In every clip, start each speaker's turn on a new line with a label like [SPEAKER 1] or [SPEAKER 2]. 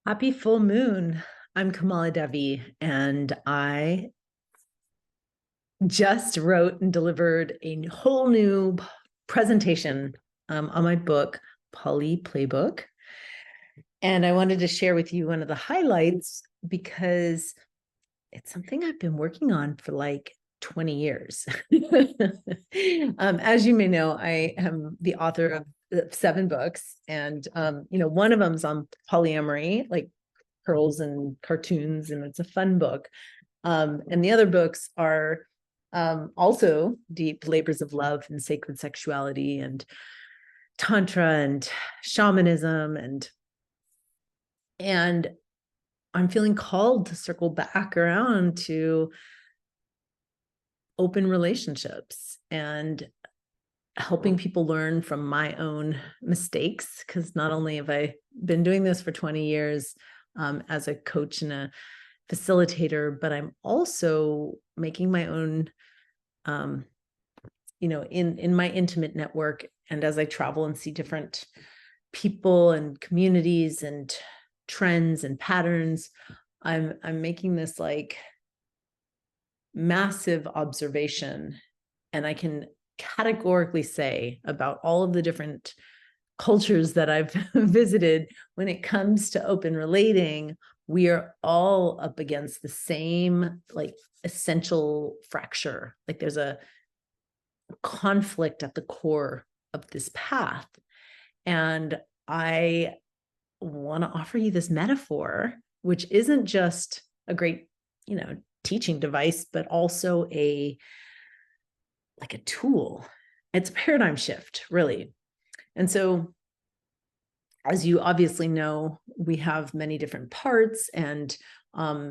[SPEAKER 1] Happy full moon. I'm KamalaDevi, and I just wrote and delivered a whole new presentation on my book, Poly Playbook. And I wanted to share with you one of the highlights because it's something I've been working on for like 20 years. As you may know, I am the author of 7 books, and one of them's on polyamory, like pearls and cartoons, and it's a fun book. And the other books are also deep labors of love and sacred sexuality and tantra and shamanism, and I'm feeling called to circle back around to open relationships and helping people learn from my own mistakes, because not only have I been doing this for 20 years as a coach and a facilitator, but I'm also making my own in my intimate network, and as I travel and see different people and communities and trends and patterns, I'm making this like massive observation, and I can categorically say about all of the different cultures that I've visited, when it comes to open relating, we are all up against the same like essential fracture. Like there's a conflict at the core of this path. And I want to offer you this metaphor, which isn't just a great, teaching device, but also a tool. It's a paradigm shift, really. And so, as you obviously know, we have many different parts, and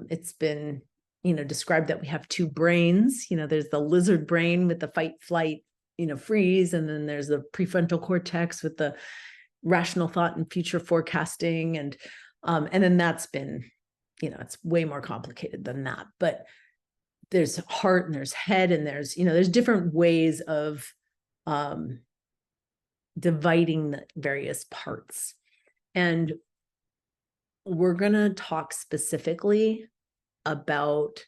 [SPEAKER 1] it's been, described that we have 2 brains. There's the lizard brain with the fight, flight, freeze, and then there's the prefrontal cortex with the rational thought and future forecasting, and then that's been, it's way more complicated than that. But there's heart and there's head, and there's different ways of dividing the various parts. And we're going to talk specifically about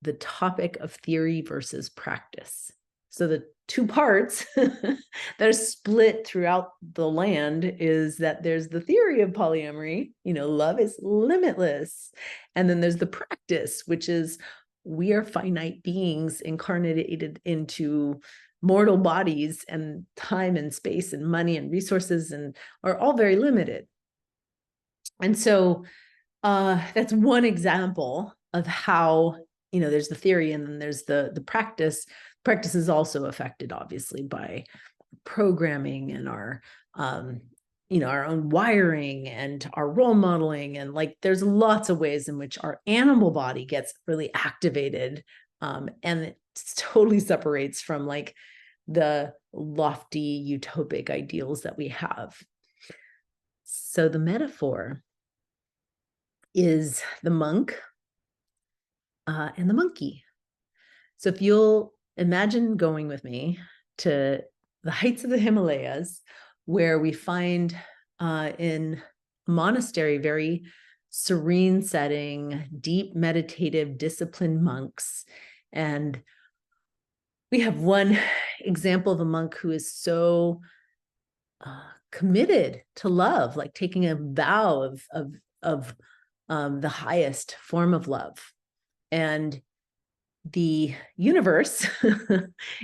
[SPEAKER 1] the topic of theory versus practice. So the 2 parts that are split throughout the land is that there's the theory of polyamory, love is limitless. And then there's the practice, which is we are finite beings incarnated into mortal bodies, and time and space and money and resources and are all very limited. And so that's one example of how, there's the theory and then there's the practice. Practice is also affected, obviously, by programming and our own wiring and our role modeling. And like, there's lots of ways in which our animal body gets really activated. And it totally separates from like the lofty utopic ideals that we have. So the metaphor is the monk and the monkey. So if you'll imagine going with me to the heights of the Himalayas, where we find in a monastery, very serene setting, deep meditative, disciplined monks. And we have one example of a monk who is so committed to love, like taking a vow of the highest form of love. And the universe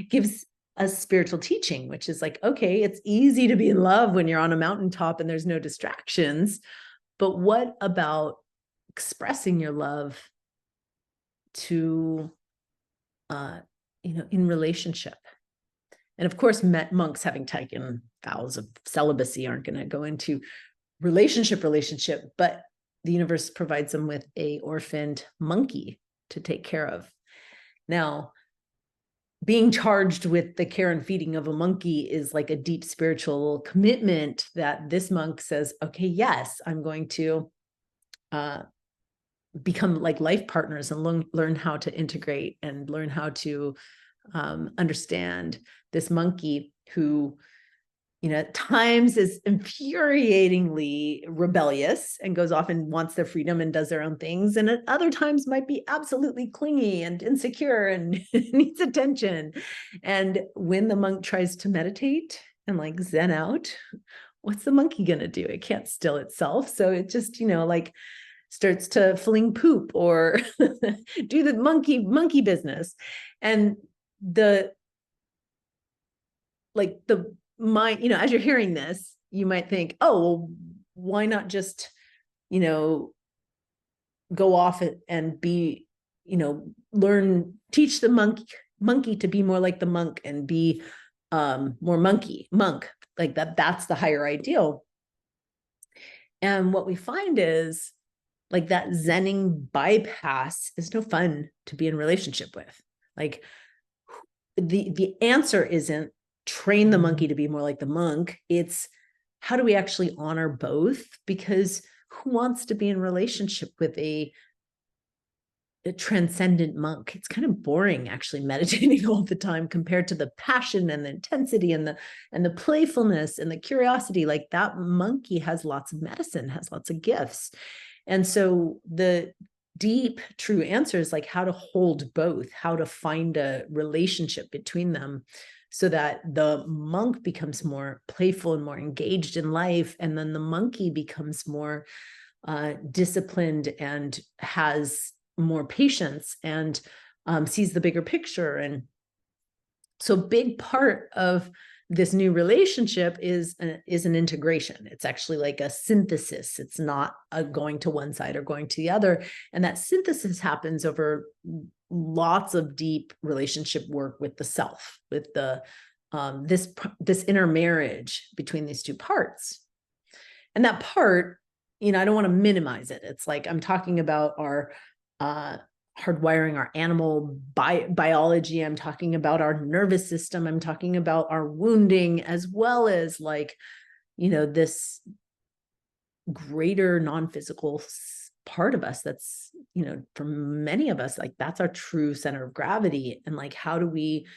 [SPEAKER 1] gives us spiritual teaching, which is like, okay, it's easy to be in love when you're on a mountaintop and there's no distractions. But what about expressing your love to, in relationship? And of course, monks having taken vows of celibacy aren't going to go into relationship, but the universe provides them with a orphaned monkey to take care of. Now, being charged with the care and feeding of a monkey is like a deep spiritual commitment that this monk says, okay, yes, I'm going to become like life partners and learn how to integrate and learn how to understand this monkey who, at times is infuriatingly rebellious and goes off and wants their freedom and does their own things. And at other times might be absolutely clingy and insecure and needs attention. And when the monk tries to meditate and like zen out, what's the monkey going to do? It can't still itself. So it just, like starts to fling poop or do the monkey business. And as you're hearing this, you might think, oh, well, why not just, go off and be, teach the monkey to be more like the monk and be more monk, like that's the higher ideal. And what we find is like that zenning bypass is no fun to be in relationship with. Like the answer isn't train the monkey to be more like the monk. It's how do we actually honor both? Because who wants to be in relationship with a transcendent monk? It's kind of boring actually meditating all the time compared to the passion and the intensity and the playfulness and the curiosity. Like that monkey has lots of medicine, has lots of gifts. And so the deep true answer is like how to hold both, how to find a relationship between them so that the monk becomes more playful and more engaged in life. And then the monkey becomes more disciplined and has more patience and sees the bigger picture. And so big part of this new relationship is an integration. It's actually like a synthesis. It's not a going to one side or going to the other. And that synthesis happens over lots of deep relationship work with the self, with the this inner marriage between these two parts. And that part, I don't want to minimize it. It's like I'm talking about our hardwiring, our animal biology. I'm talking about our nervous system. I'm talking about our wounding, as well as like, this greater non-physical part of us that's, for many of us, like that's our true center of gravity. And like, how do we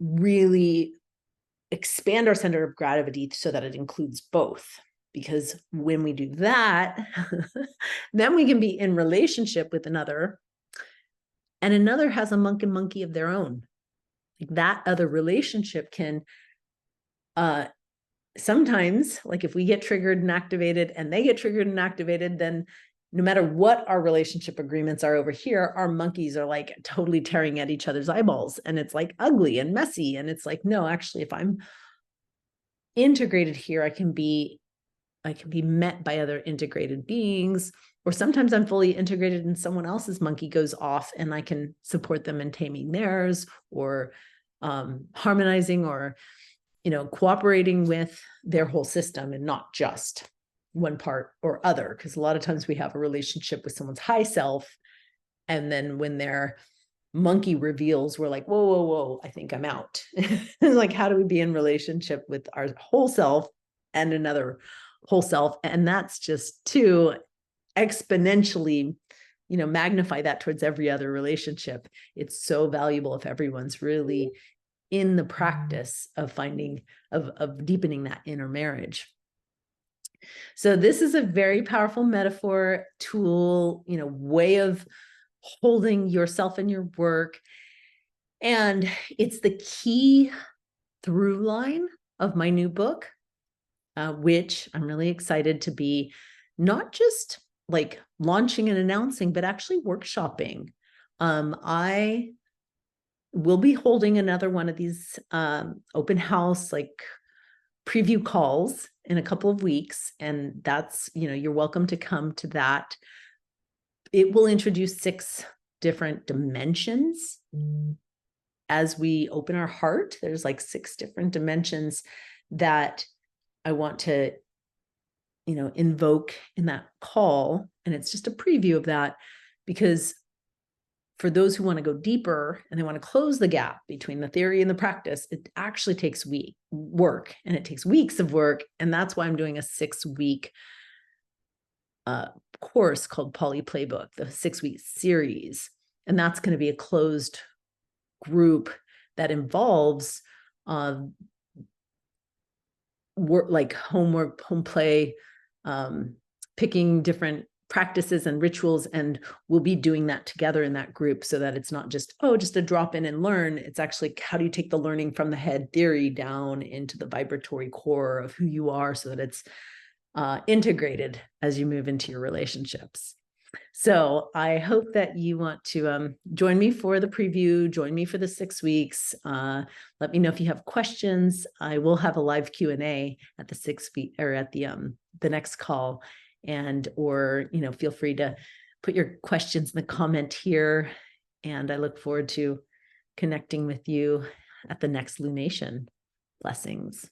[SPEAKER 1] really expand our center of gravity so that it includes both? Because when we do that, then we can be in relationship with another, and another has a monk and monkey of their own. Like that other relationship can sometimes, like if we get triggered and activated and they get triggered and activated, then no matter what our relationship agreements are over here, our monkeys are like totally tearing at each other's eyeballs, and it's like ugly and messy. And it's like, no, actually, if I'm integrated here, I can be met by other integrated beings. Or sometimes I'm fully integrated and someone else's monkey goes off and I can support them in taming theirs, or harmonizing, or cooperating with their whole system and not just one part or other. Because a lot of times we have a relationship with someone's high self, and then when their monkey reveals, we're like, whoa, I think I'm out. Like, how do we be in relationship with our whole self and another whole self? And that's just to exponentially, magnify that towards every other relationship. It's so valuable if everyone's really in the practice of deepening that inner marriage. So this is a very powerful metaphor, tool, way of holding yourself and your work. And it's the key through line of my new book, which I'm really excited to be not just like launching and announcing, but actually workshopping. I will be holding another one of these open house, like preview calls in a couple of weeks. And that's, you're welcome to come to that. It will introduce 6 different dimensions. As we open our heart, there's like 6 different dimensions that I want to, invoke in that call. And it's just a preview of that, because for those who want to go deeper and they want to close the gap between the theory and the practice, it actually takes work, and it takes weeks of work. And that's why I'm doing a 6-week course called Poly Playbook, the 6-week series. And that's going to be a closed group that involves work, like homework, home play, picking different practices and rituals, and we'll be doing that together in that group, so that it's not just, oh, just a drop in and learn. It's actually, how do you take the learning from the head theory down into the vibratory core of who you are, so that it's integrated as you move into your relationships. So I hope that you want to join me for the preview, join me for the 6 weeks. Let me know if you have questions. I will have a live Q&A at the 6 week, or at the next call, and, or, feel free to put your questions in the comment here. And I look forward to connecting with you at the next lunation. Blessings.